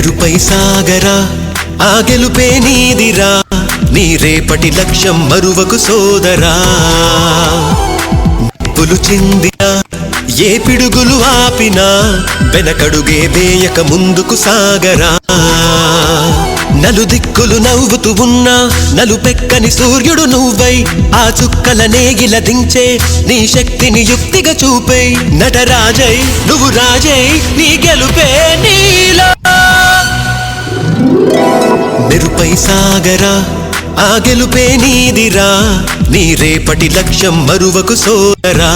మెరుపై సాగరా ఆ గెలుపే నీదిరా నీ రేపటి లక్ష్యం మరువకు సోదరా నిప్పులు చిందినా ఏ పిడుగులు ఆపినా వెనకడుగే వేయక ముందుకు సాగరా నలుదిక్కులు నవ్వుతూ ఉన్నా నలుపెక్కని సూర్యుడు నువ్వై ఆ చుక్కల నేగిల దించే నీ శక్తిని యుక్తిగా చూపై నటరాజై నువ్వు రాజై నీ గెలుపే నీలో మెరుపై సాగరా ఆ గెలుపే నీదిరా నీ రేపటి లక్ష్యం మరువకు సోదరా